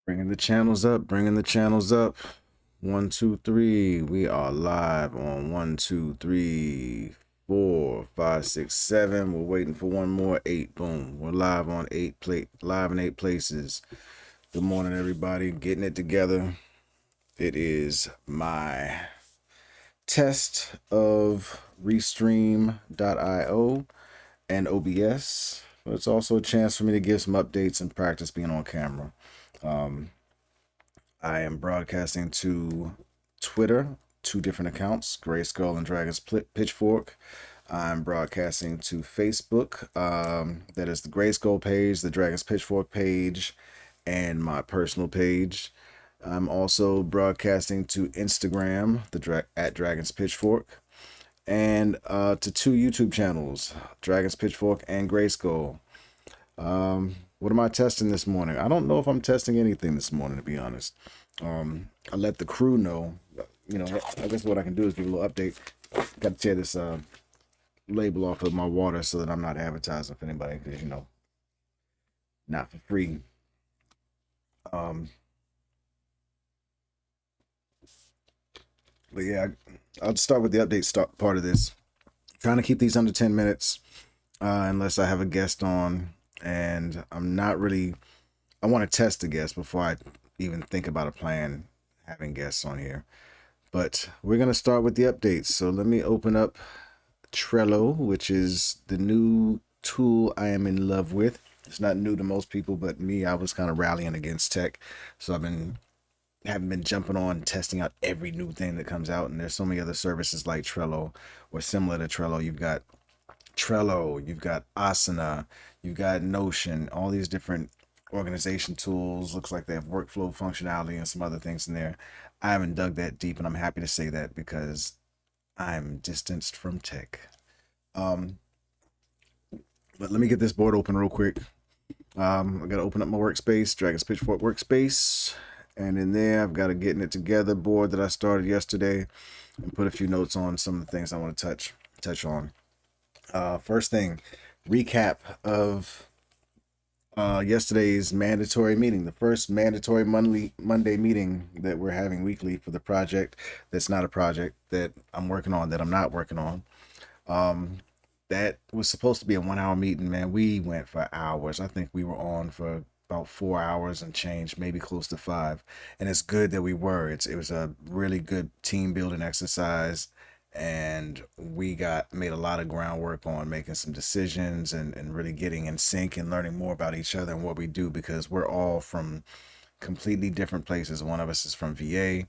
Bringing the channels up, bringing the channels up. 1, 2, 3. We are live on 1, 2, 3, 4, 5, 6, 7. We're waiting for one more. 8. Boom. We're live on live in 8 places. Good morning, everybody. Getting it together. It is my test of Restream.io and OBS. But it's also a chance for me to give some updates and practice being on camera. I am broadcasting to Twitter, 2 different accounts, GRYSKLL and Dragons Pitchfork. I'm broadcasting to Facebook, that is the GRYSKLL page, the Dragons Pitchfork page, and my personal page. I'm also broadcasting to Instagram, at Dragons Pitchfork, and to 2 YouTube channels, Dragons Pitchfork and GRYSKLL. What am I testing this morning? I don't know if I'm testing anything this morning, to be honest. I let the crew know. I guess what I can do is give a little update. Got to tear this label off of my water so that I'm not advertising for anybody, because not for free. But yeah, I'll start with the update part of this. Trying to keep these under 10 minutes, unless I have a guest on. And I'm not really, I want to test the guest before I even think about a plan having guests on here. But we're going to start with the updates. So let me open up Trello, which is the new tool I am in love with. It's not new to most people, but me, I was kind of rallying against tech. So haven't been jumping on testing out every new thing that comes out. And there's so many other services like Trello or similar to Trello. You've got Trello, you've got Asana, you've got Notion, all these different organization tools. Looks like they have workflow functionality and some other things in there. I haven't dug that deep, and I'm happy to say that because I'm distanced from tech. But let me get this board open real quick. I gotta open up my workspace, Dragons Pitchfork workspace, and in there I've got a Getting It Together board that I started yesterday and put a few notes on some of the things I want to touch on. First thing, recap of yesterday's mandatory meeting, the first mandatory Monday meeting that we're having weekly for the project that's not a project that I'm working on, that I'm not working on. That was supposed to be a 1-hour meeting, man. We went for hours. I think we were on for about 4 hours and change, maybe close to 5. And it's good that we were. It was a really good team building exercise. And we made a lot of groundwork on making some decisions and really getting in sync and learning more about each other and what we do, because we're all from completely different places. One of us is from VA,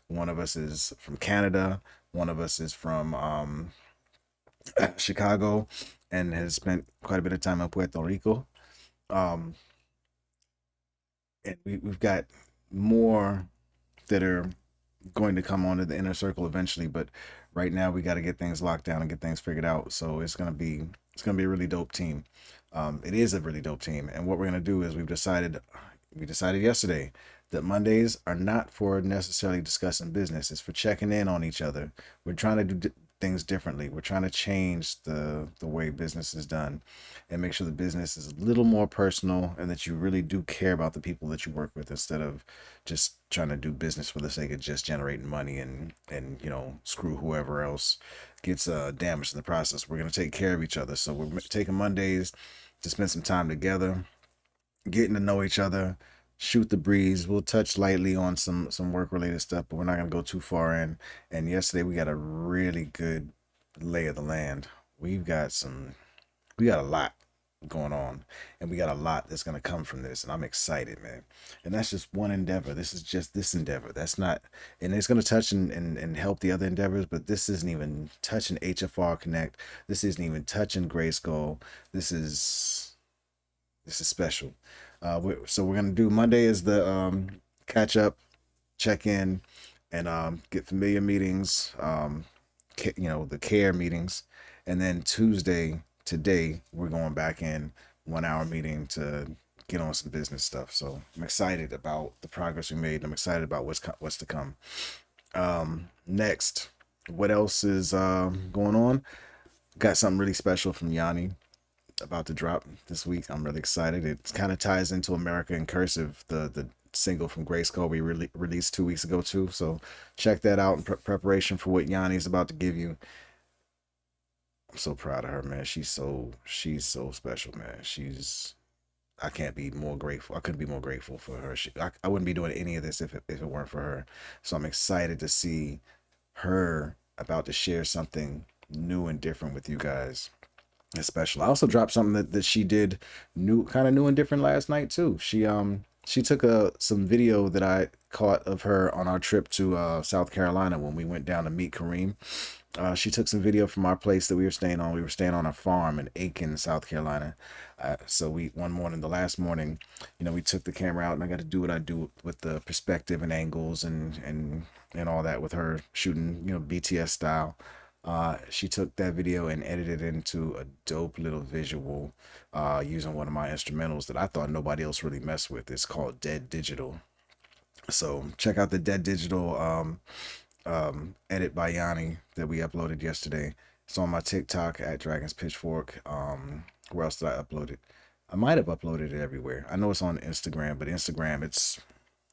one of us is from Canada, one of us is from Chicago, and has spent quite a bit of time in Puerto Rico. And we've got more that are going to come onto the inner circle eventually, but right now we got to get things locked down and get things figured out. So it's gonna be a really dope team. It is a really dope team, and what we're gonna do is we decided yesterday that Mondays are not for necessarily discussing business. It's for checking in on each other. We're trying to do things differently. We're trying to change the way business is done and make sure the business is a little more personal and that you really do care about the people that you work with, instead of just trying to do business for the sake of just generating money and screw whoever else gets damaged in the process. We're going to take care of each other. So we're taking Mondays to spend some time together, getting to know each other, shoot the breeze. We'll touch lightly on some work related stuff, but we're not going to go too far in. And yesterday we got a really good lay of the land. We got a lot going on, and we got a lot that's going to come from this, and I'm excited, man. And that's just one endeavor. This is just this endeavor. That's not, and it's going to touch and help the other endeavors, but this isn't even touching HFR Connect. This isn't even touching GRYSKLL. This is special. So we're gonna do Monday is the catch up, check in, and get familiar meetings, the care meetings, and then today we're going back in 1-hour meeting to get on some business stuff. So I'm excited about the progress we made. I'm excited about what's to come. Next, what else is going on? Got something really special from Yanni about to drop this week. I'm really excited. It kind of ties into America in Cursive, the single from GRYSKLL we released 2 weeks ago too. So check that out in preparation for what Yanni is about to give you. I'm so proud of her, man. She's so special, man. I can't be more grateful. I couldn't be more grateful for her. I wouldn't be doing any of this if it weren't for her. So I'm excited to see her about to share something new and different with you guys. It's special. I also dropped something that she did new and different last night too. She took some video that I caught of her on our trip to South Carolina when we went down to meet Kareem. She took some video from our place that we were staying on. We were staying on a farm in Aiken, South Carolina. So one morning, the last morning, we took the camera out, and I got to do what I do with the perspective and angles and all that with her shooting, BTS style. She took that video and edited it into a dope little visual using one of my instrumentals that I thought nobody else really messed with. It's called Dead Digital. So check out the Dead Digital edit by Yanni that we uploaded yesterday. It's on my TikTok at Dragons Pitchfork. Where else did I upload it? I might have uploaded it everywhere. I know it's on Instagram, but Instagram it's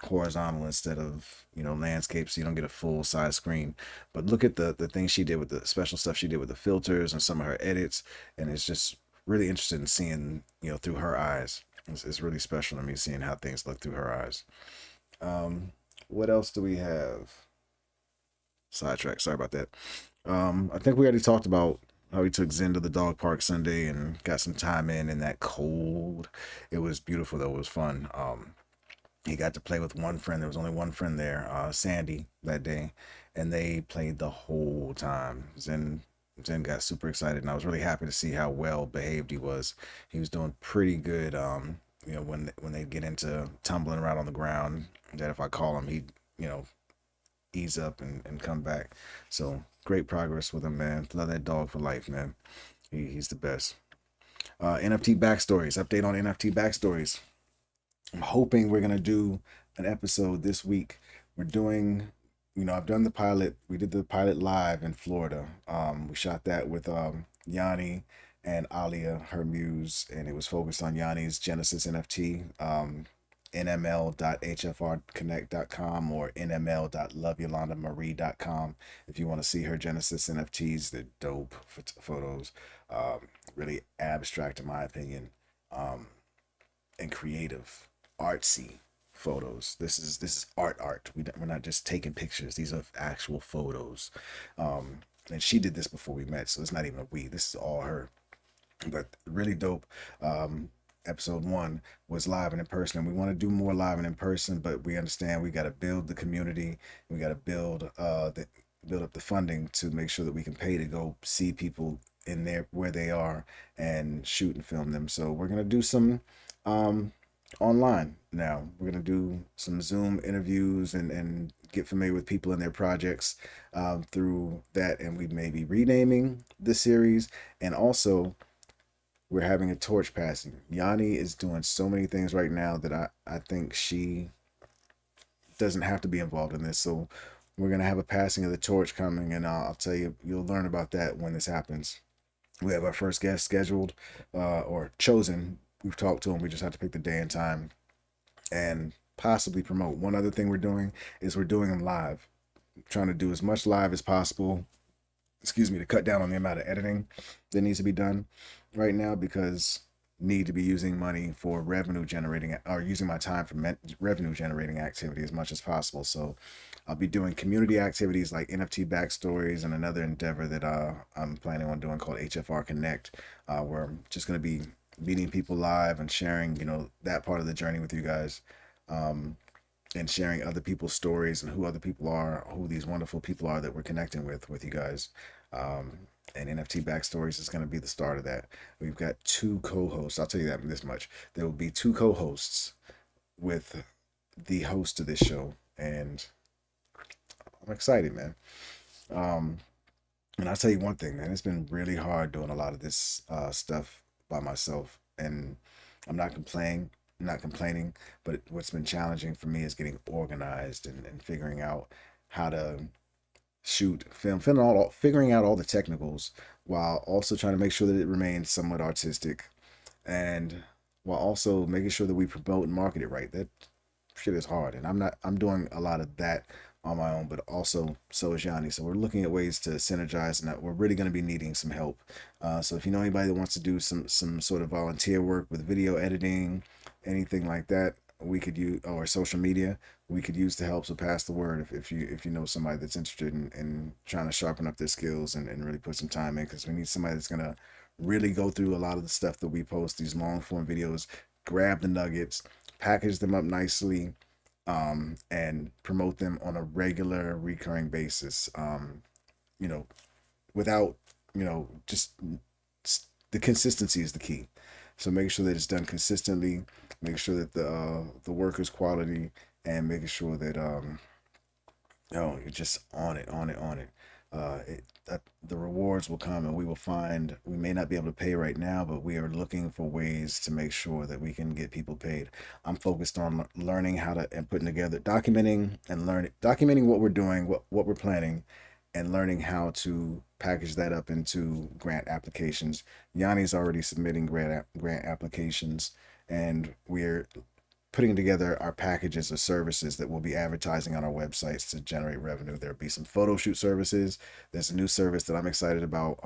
horizontal instead of landscape, so you don't get a full size screen. But look at the things she did with the special stuff she did with the filters and some of her edits, and it's just really interesting in seeing through her eyes. It's really special to me seeing how things look through her eyes. What else do we have? Sidetrack. Sorry about that. I think we already talked about how we took Zen to the dog park Sunday and got some time in that cold. It was beautiful though. It was fun. He got to play with one friend. There was only one friend there, Sandy, that day, and they played the whole time. Zen got super excited, and I was really happy to see how well behaved he was. He was doing pretty good. When they get into tumbling around on the ground, that if I call him, he'd ease up and come back. So great progress with him, man. Love that dog for life, man. He's the best. NFT backstories. Update on NFT backstories. I'm hoping we're gonna do an episode this week. We're doing, I've done the pilot. We did the pilot live in Florida. We shot that with Yanni and Alia, her muse, and it was focused on Yanni's Genesis NFT. nml.hfrconnect.com or nml.loveyolandamarie.com if you want to see her Genesis NFTs. They're dope photos, really abstract in my opinion, and creative, artsy photos. This is art. We're not just taking pictures. These are actual photos. And she did this before we met, so it's not even a we. This is all her. But really dope. Episode 1 was live and in person, and we want to do more live and in person, but we understand we got to build the community. We got to build up the funding to make sure that we can pay to go see people in there where they are and shoot and film them. So we're gonna do some online now. We're gonna do some Zoom interviews and get familiar with people and their projects through that, and we may be renaming the series, and also we're having a torch passing. Yanni is doing so many things right now that I think she doesn't have to be involved in this. So we're going to have a passing of the torch coming, and I'll tell you, you'll learn about that when this happens. We have our first guest scheduled or chosen. We've talked to him. We just have to pick the day and time and possibly promote. One other thing we're doing is we're doing them live. Trying to do as much live as possible, to cut down on the amount of editing that needs to be done right now, because need to be using money for revenue generating, or using my time for revenue generating activity as much as possible. So I'll be doing community activities like NFT backstories and another endeavor that I'm planning on doing called HFR Connect, where I'm just going to be meeting people live and sharing that part of the journey with you guys, and sharing other people's stories and who other people are, who these wonderful people are that we're connecting with you guys. And NFT Backstories is going to be the start of that. We've got 2 co-hosts. I'll tell you that this much. There will be 2 co-hosts with the host of this show, and I'm excited, man. And I'll tell you one thing, man. It's been really hard doing a lot of this stuff by myself, and I'm not complaining, but what's been challenging for me is getting organized and figuring out how to shoot, figuring out all the technicals, while also trying to make sure that it remains somewhat artistic, and while also making sure that we promote and market it right. shit is hard, and I'm doing a lot of that on my own, but also so is Yanni. So we're looking at ways to synergize, and that we're really going to be needing some help. So if you know anybody that wants to do some sort of volunteer work with video editing, anything like that, we could use, or social media, we could use the help. So pass the word if you know somebody that's interested in trying to sharpen up their skills and really put some time in, because we need somebody that's gonna really go through a lot of the stuff that we post, these long form videos, grab the nuggets, package them up nicely, and promote them on a regular, recurring basis. You know, without, just the consistency is the key. So make sure that it's done consistently. Make sure that the work is quality, and making sure that you're just on it, on it, on it. The rewards will come, and we will find. We may not be able to pay right now, but we are looking for ways to make sure that we can get people paid. I'm focused on learning how to and putting together, documenting what we're doing, what we're planning, and learning how to package that up into grant applications. Yanni's already submitting grant applications, and we're putting together our packages of services that we'll be advertising on our websites to generate revenue. There'll be some photo shoot services. There's a new service that I'm excited about,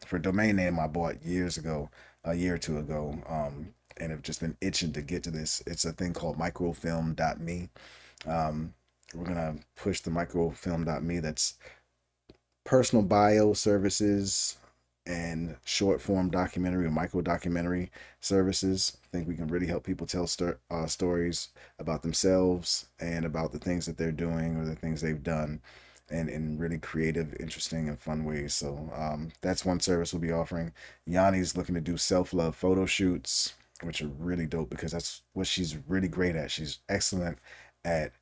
for a domain name I bought years ago, a year or two ago, and have just been itching to get to this. It's a thing called microfilm.me. We're going to push the microfilm.me. That's personal bio services and short form documentary or micro documentary services. I think we can really help people tell stories about themselves and about the things that they're doing or the things they've done, and in really creative, interesting, and fun ways. So that's one service we'll be offering. Yanni's looking to do self love photo shoots, which are really dope because that's what she's really great at. She's excellent at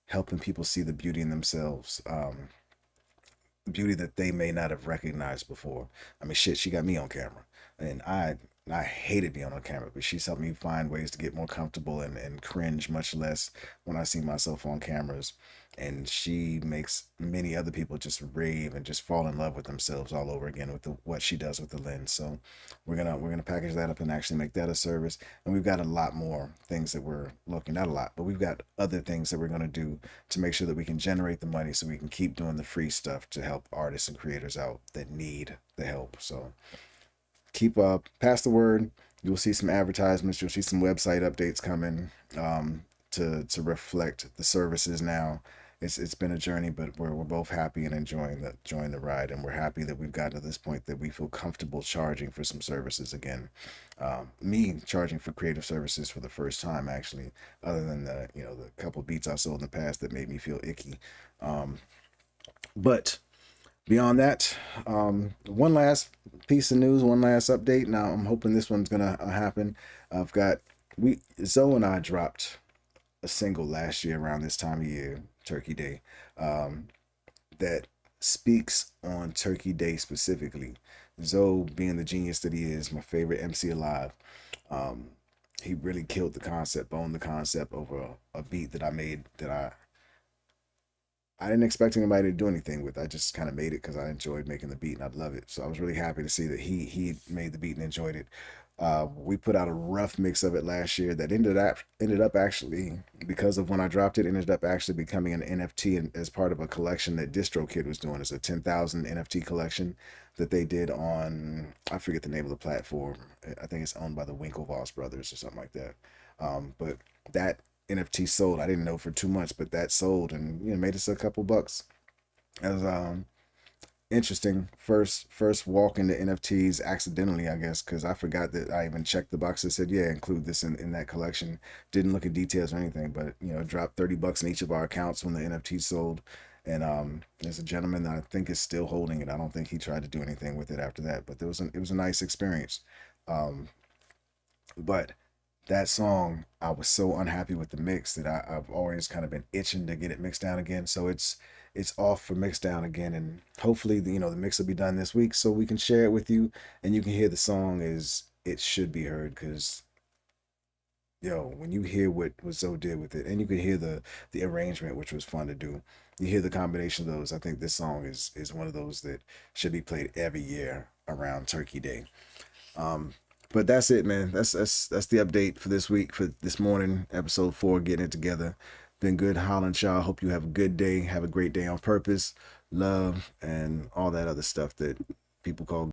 helping people see the beauty in themselves. Beauty that they may not have recognized before. I mean, shit, she got me on camera, and I hated being on camera, but she's helped me find ways to get more comfortable and cringe much less when I see myself on cameras. And she makes many other people just rave and just fall in love with themselves all over again with what she does with the lens. So we're gonna package that up and actually make that a service. And we've got a lot more things that we're looking, not a lot, but we've got other things that we're gonna do to make sure that we can generate the money so we can keep doing the free stuff to help artists and creators out that need the help. So keep up, pass the word. You'll see some advertisements. You'll see some website updates coming, to reflect the services now. It's been a journey, but we're both happy and enjoying the ride, and we're happy that we've gotten to this point that we feel comfortable charging for some services again. Me charging for creative services for the first time, actually, other than the couple beats I sold in the past that made me feel icky. But beyond that, one last piece of news, one last update. Now I'm hoping this one's gonna happen. I've got we Zoe and I dropped a single last year around this time of year, Turkey Day, that speaks on Turkey Day specifically. Zoe, being the genius that he is, my favorite MC alive, um, he really killed the concept, owned the concept over a beat that I made that I didn't expect anybody to do anything with. I just kind of made it because I enjoyed making the beat and I love it. So I was really happy to see that he made the beat and enjoyed it. We put out a rough mix of it last year that ended up actually, because of when I dropped it, ended up actually becoming an NFT and as part of a collection that DistroKid was doing. It's a 10,000 NFT collection that they did on, I forget the name of the platform. I think it's owned by the Winklevoss brothers or something like that. But that NFT sold. I didn't know for 2 months, but that sold and made us a couple bucks. It was interesting. First walk into NFTs accidentally, I guess, because I forgot that I even checked the box that said, yeah, include this in that collection. Didn't look at details or anything, but dropped $30 in each of our accounts when the NFT sold. And there's a gentleman that I think is still holding it. I don't think he tried to do anything with it after that, but it was a nice experience. Um, but that song, I was so unhappy with the mix that I've always kind of been itching to get it mixed down again. So it's off for mix down again, and hopefully the mix will be done this week so we can share it with you and you can hear the song as it should be heard. Because when you hear what Zoe did with it, and you can hear the arrangement, which was fun to do, you hear the combination of those. I think this song is one of those that should be played every year around Turkey Day. Um, But that's it, man. That's the update for this week, for this morning, episode 4, Getting It Together. Been good hollering, y'all. Hope you have a good day. Have a great day on purpose, love, and all that other stuff that people call